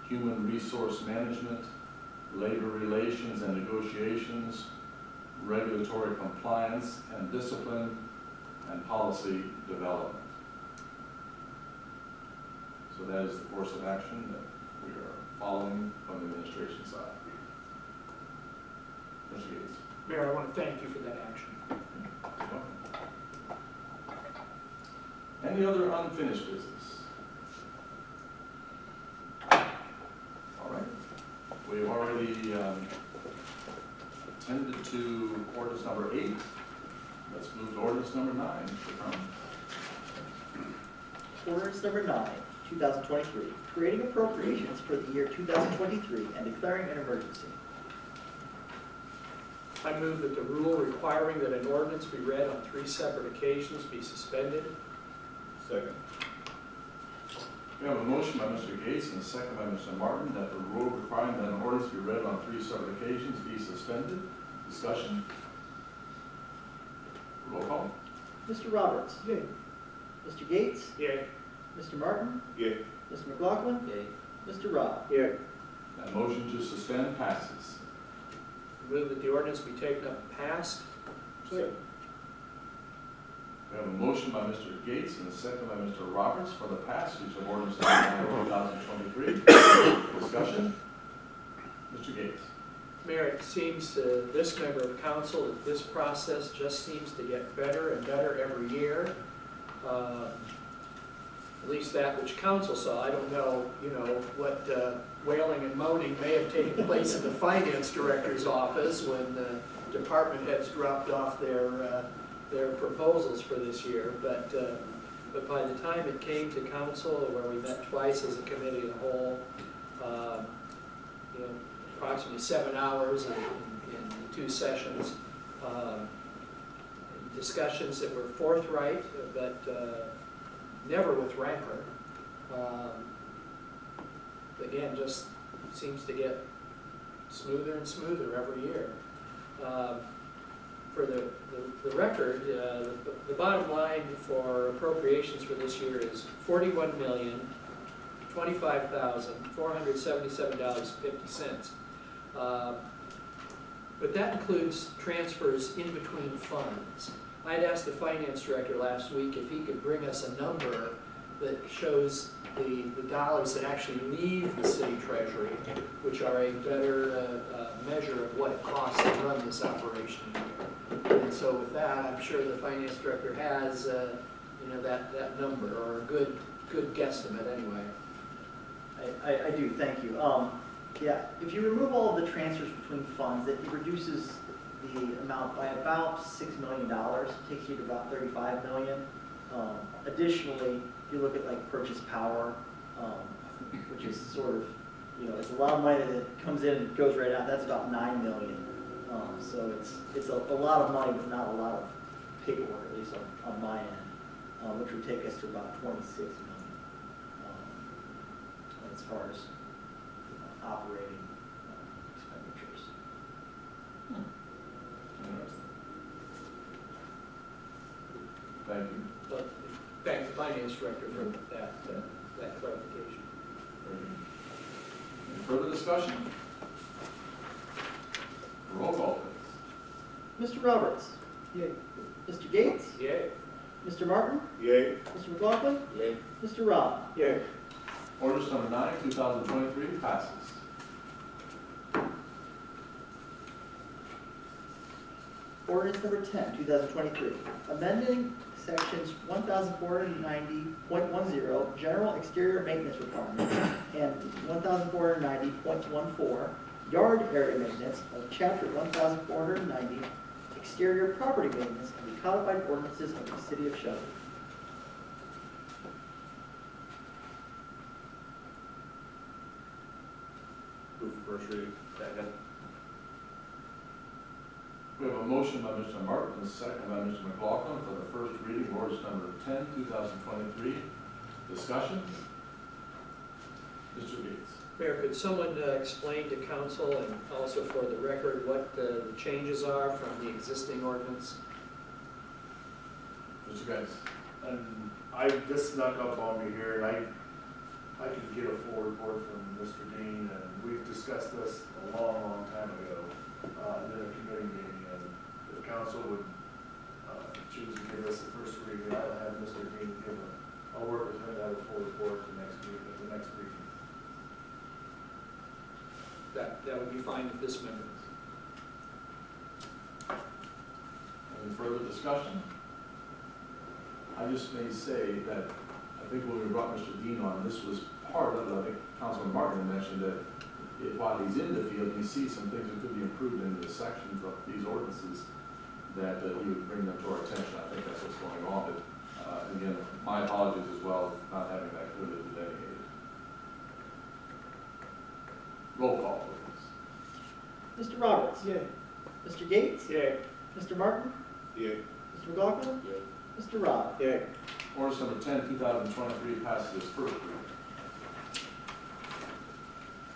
S1: human resource management, labor relations and negotiations, regulatory compliance and discipline, and policy development. So that is the course of action that we are following from the administration side. Mr. Gates.
S7: Mayor, I want to thank you for that action.
S1: Any other unfinished business? All right. We've already attended to ordinance number 8. Let's move to ordinance number 9.
S4: Ordinance number 9, 2023, creating appropriations for the year 2023 and declaring an emergency.
S7: I move that the rule requiring that an ordinance be read on 3 separate occasions be suspended.
S3: Second.
S1: We have a motion by Mr. Gates and a second by Mr. Martin that the rule requiring that an ordinance be read on 3 separate occasions be suspended. Discussion? Roll call.
S4: Mr. Roberts.
S7: Yay.
S4: Mr. Gates.
S7: Yay.
S4: Mr. Martin.
S3: Yay.
S4: Mr. McLaughlin.
S6: Yay.
S4: Mr. Rob.
S8: Yeah.
S1: That motion to suspend passes.
S7: I move that the ordinance be taken up and passed.
S3: Second.
S1: We have a motion by Mr. Gates and a second by Mr. Roberts for the passage of ordinance number 2023. Discussion? Mr. Gates.
S7: Mayor, it seems to this member of council that this process just seems to get better and better every year. At least that which council saw. I don't know, what wailing and moaning may have taken place in the finance director's office when the department heads dropped off their proposals for this year. But by the time it came to council, where we met twice as a committee of the whole, approximately 7 hours in 2 sessions, discussions that were forthright, but never with rancor. Again, just seems to get smoother and smoother every year. For the record, the bottom line for appropriations for this year is $41,025,477.50. But that includes transfers in between funds. I'd asked the finance director last week if he could bring us a number that shows the dollars that actually leave the city treasury, which are a better measure of what it costs to run this operation here. And so with that, I'm sure the finance director has, you know, that number, or a good guesstimate anyway.
S4: I do, thank you. Yeah, if you remove all of the transfers between funds, it reduces the amount by about $6 million, takes you to about 35 million. Additionally, if you look at like purchase power, which is sort of, you know, it's a lot of money that comes in and goes right out, that's about 9 million. So it's a lot of money with not a lot of paperwork, at least on my end, which would take us to about 26 million as far as operating expenditures.
S1: Interesting. Thank you.
S7: But thank the finance director for that clarification.
S1: Any further discussion? Roll call, please.
S4: Mr. Roberts?
S7: Yay.
S4: Mr. Gates?
S7: Yay.
S4: Mr. Martin?
S3: Yay.
S4: Mr. McLaughlin?
S3: Yay.
S4: Mr. Rob?
S8: Yay.
S1: Ordinance number 9, 2023 passes.
S4: Ordinance number 10, 2023, amending sections 1490.10, general exterior maintenance requirements, and 1490.14, yard area maintenance of chapter 1490, exterior property maintenance of the codified ordinances of the city of Shelby.
S3: Move for first reading. Second.
S1: We have a motion by Mr. Martin, and a second by Mr. McLaughlin for the first reading of ordinance number 10, 2023. Discussion? Mr. Gates.
S7: Mayor, could someone explain to council and also for the record what the changes are from the existing ordinance?
S1: Mr. Gates.
S9: And this snuck up on me here, and I could get a full report from Mr. Dean, and we've discussed this a long time ago, in a committee meeting, and if council would, choose to give us the first reading, I'll have Mr. Dean I'll work with him to have a full report at the next briefing.
S7: That would be fine with this member.
S1: Any further discussion? I just may say that I think when we brought Mr. Dean on, this was part of it. I think Councilman Martin mentioned that while he's in the field, he sees some things that could be improved in the sections of these ordinances, that he would bring them to our attention. I think that's what's going on. But again, my apologies as well for not having that clearly delineated. Roll call, please.
S4: Mr. Roberts?
S7: Yay.
S4: Mr. Gates?
S7: Yay.
S4: Mr. Martin?
S3: Yay.
S4: Mr. McLaughlin?
S3: Yay.
S4: Mr. Rob?
S8: Yay.
S1: Ordinance number 10, 2023 passes its first reading.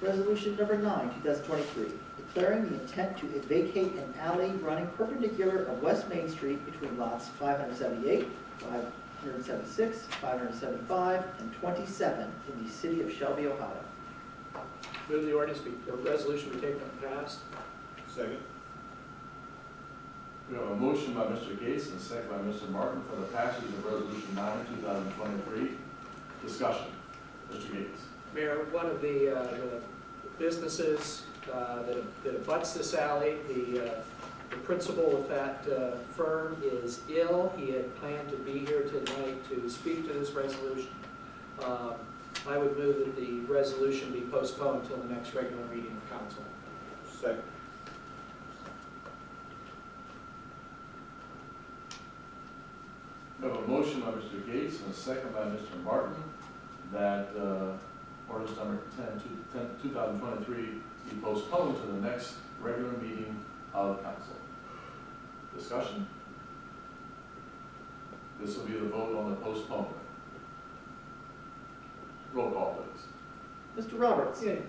S4: Resolution number 9, 2023, declaring the intent to vacate an alley running perpendicular of West Main Street between lots 578, 576, 575, and 27 in the city of Shelby, Ohio.
S7: Move the ordinance the resolution be taken up and passed.
S3: Second.
S1: We have a motion by Mr. Gates and a second by Mr. Martin for the passage of Resolution 9, 2023. Discussion. Mr. Gates.
S7: Mayor, one of the businesses that abuts this alley, the principal of that firm is ill. He had planned to be here tonight to speak to this resolution. I would move that the resolution be postponed until the next regular meeting of council.
S3: Second.
S1: We have a motion by Mr. Gates and a second by Mr. Martin that ordinance number 10, 2023 be postponed to the next regular meeting of council. Discussion? This will be the vote on the postponement. Roll call, please.
S4: Mr. Roberts?
S7: Yay.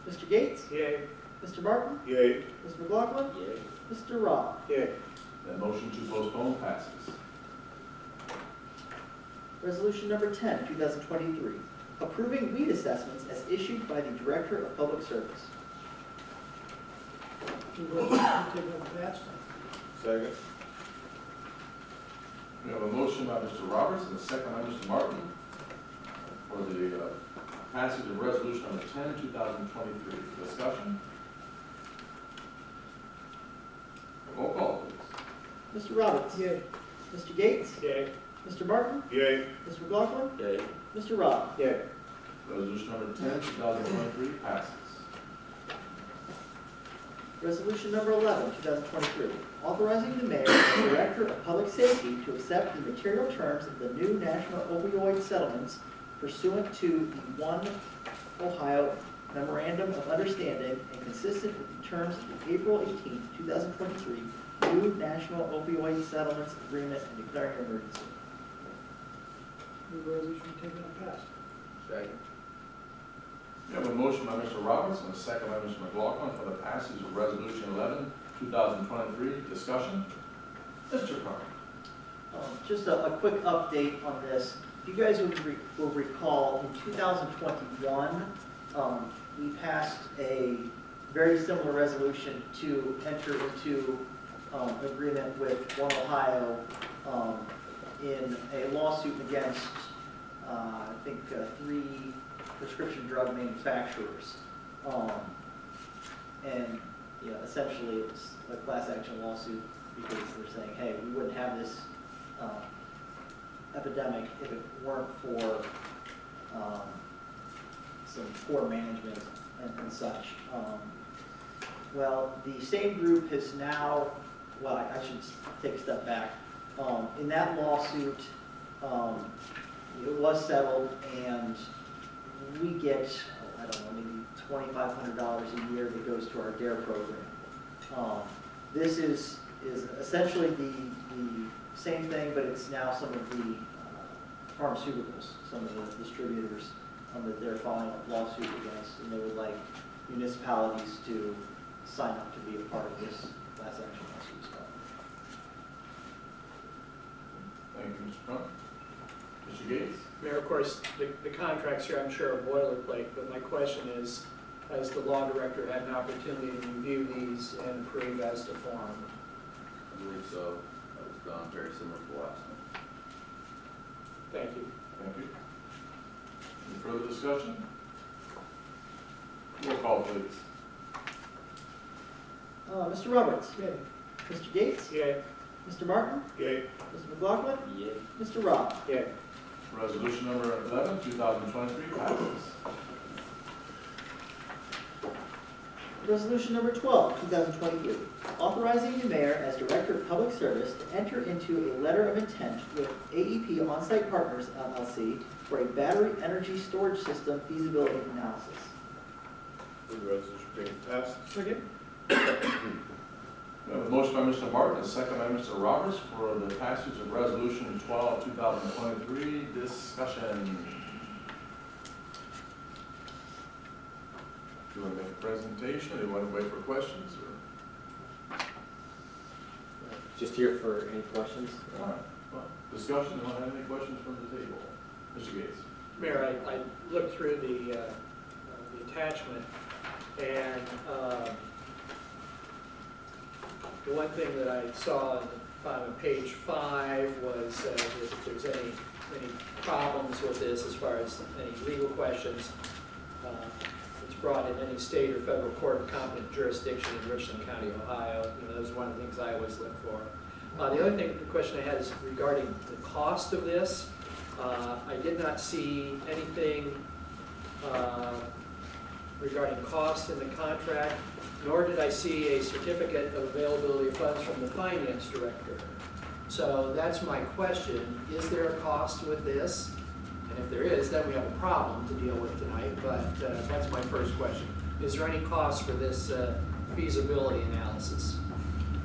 S4: Mr. Gates?
S7: Yay.
S4: Mr. Martin?
S3: Yay.
S4: Mr. McLaughlin?
S3: Yay.
S4: Mr. Rob?
S8: Yay.
S1: That motion to postpone passes.
S4: Resolution number 10, 2023, approving weed assessments as issued by the Director of Public Service.
S3: Second.
S1: We have a motion by Mr. Roberts and a second by Mr. Martin for the passage of resolution number 10, 2023. Discussion? Roll call, please.
S4: Mr. Roberts.
S7: Yay.
S4: Mr. Gates.
S7: Yay.
S4: Mr. Martin.
S9: Yay.
S4: Mr. McLaughlin.
S6: Yay.
S4: Mr. Rob.
S8: Yeah.
S1: Resolution number 10, 2023 passes.
S4: Resolution number 11, 2023, authorizing the mayor and director of public safety to accept the material terms of the new national opioid settlements pursuant to the One Ohio Memorandum of Understanding and consistent with the terms of the April 18, 2023 new national opioid settlements agreement and declaring an emergency.
S7: Move resolution taken and passed.
S6: Second.
S1: We have a motion by Mr. Roberts and a second by Mr. McLaughlin for the passage of Resolution 11, 2023. Discussion? Mr. Carter.
S4: Just a quick update on this. If you guys will recall, in 2021, we passed a very similar resolution to enter into agreement with One Ohio in a lawsuit against, I think, 3 prescription drug manufacturers. And essentially it's a class action lawsuit because they're saying, hey, we wouldn't have this epidemic if it weren't for some poor management and such. Well, the same group has now, well, I should take a step back. In that lawsuit, it was settled, and we get, I don't know, maybe $2,500 a year that goes to our DARE program. This is essentially the same thing, but it's now some of the pharmaceuticals, some of the distributors that they're filing a lawsuit against, and they would like municipalities to sign up to be a part of this class action lawsuit as well.
S1: Thank you, Mr. Crump. Mr. Gates?
S7: Mayor, of course, the contracts here, I'm sure, are boilerplate, but my question is, has the law director had an opportunity to review these and approve as to form?
S10: I believe so. That was done very similar to the last one.
S7: Thank you.
S1: Thank you. Any further discussion? Roll call, please.
S4: Mr. Roberts.
S7: Yay.
S4: Mr. Gates.
S7: Yay.
S4: Mr. Martin.
S9: Yay.
S4: Mr. McLaughlin.
S6: Yay.
S4: Mr. Rob.
S7: Yay.
S1: Resolution number 11, 2023 passes.
S4: Resolution number 12, 2023, authorizing the mayor as director of public service to enter into a letter of intent with AEP On-Site Partners LLC for a battery energy storage system feasibility analysis.
S3: Move the resolution taken and passed.
S7: Second.
S1: We have a motion by Mr. Martin, a second by Mr. Roberts for the passage of Resolution 12, 2023. Discussion. Do you want to make a presentation, or do you want to wait for questions? Or?
S6: Just here for any questions?
S1: All right. Well, discussion, anyone have any questions from the table? Mr. Gates?
S7: Mayor, I looked through the attachment, and the one thing that I saw on page 5 was if there's any problems with this as far as any legal questions, it's brought in any state or federal court of competent jurisdiction in Richland County, Ohio. Those are one of the things I always look for. The other thing, the question I had is regarding the cost of this. I did not see anything regarding cost in the contract, nor did I see a certificate of availability of funds from the finance director. So that's my question. Is there a cost with this? And if there is, then we have a problem to deal with tonight, but that's my first question. Is there any cost for this feasibility analysis?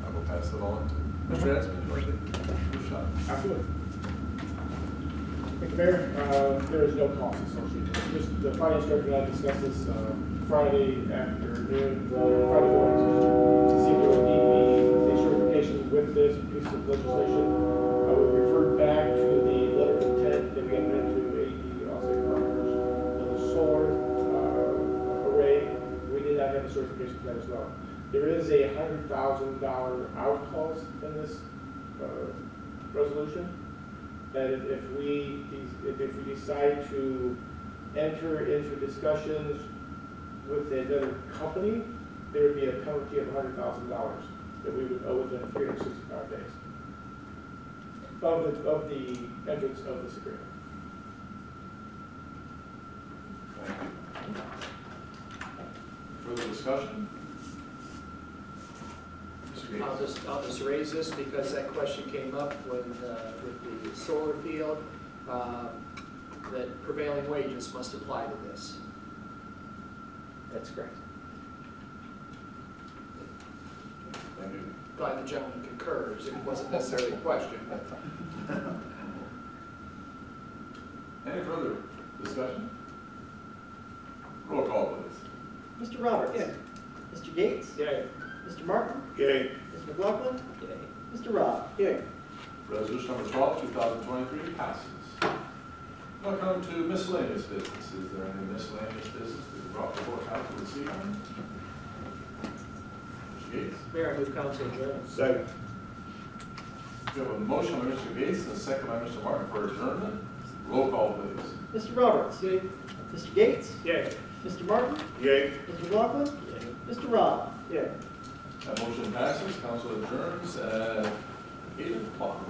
S1: I will pass it on to Mr. Edson. Good shot.
S11: Absolutely. Thank you, Mayor. There is no cost associated. Just the finance director and I discussed this Friday afternoon. Friday morning to see if there would need a certification with this piece of legislation. We referred back to the letter of intent that we had into AEP On-Site Partners for the solar array. We did not have a certification for that as well. There is a $100,000 out clause in this resolution. That if we decide to enter into discussions with another company, there would be a penalty of $100,000 that we would owe within 365 days. of the entrance of this agreement.
S1: Thank you. Further discussion? Mr. Gates?
S7: I'll just raise this because that question came up when, with the solar field, that prevailing wages must apply to this.
S6: That's correct.
S1: Thank you.
S7: Glad the gentleman concurs, it wasn't necessarily a question.
S1: Any further discussion? Roll call, please.
S4: Mr. Roberts?
S7: Yeah.
S4: Mr. Gates?
S7: Yay.
S4: Mr. Martin?
S9: Yay.
S4: Mr. McLaughlin?
S6: Yay.
S4: Mr. Rob?
S8: Yay.
S1: Resolution number 12, 2023 passes. Now come to miscellaneous business. Is there any miscellaneous business to be brought before council this evening? Mr. Gates?
S7: Mayor, I move council adjourn.
S9: Second.
S1: We have a motion by Mr. Gates and a second by Mr. Martin for adjournment. Roll call, please.
S4: Mr. Roberts?
S7: Yay.
S4: Mr. Gates?
S7: Yay.
S4: Mr. Martin?
S9: Yay.
S4: Mr. McLaughlin? Mr. Rob?
S8: Yay.
S1: That motion passes. Council adjourns at 8 o'clock.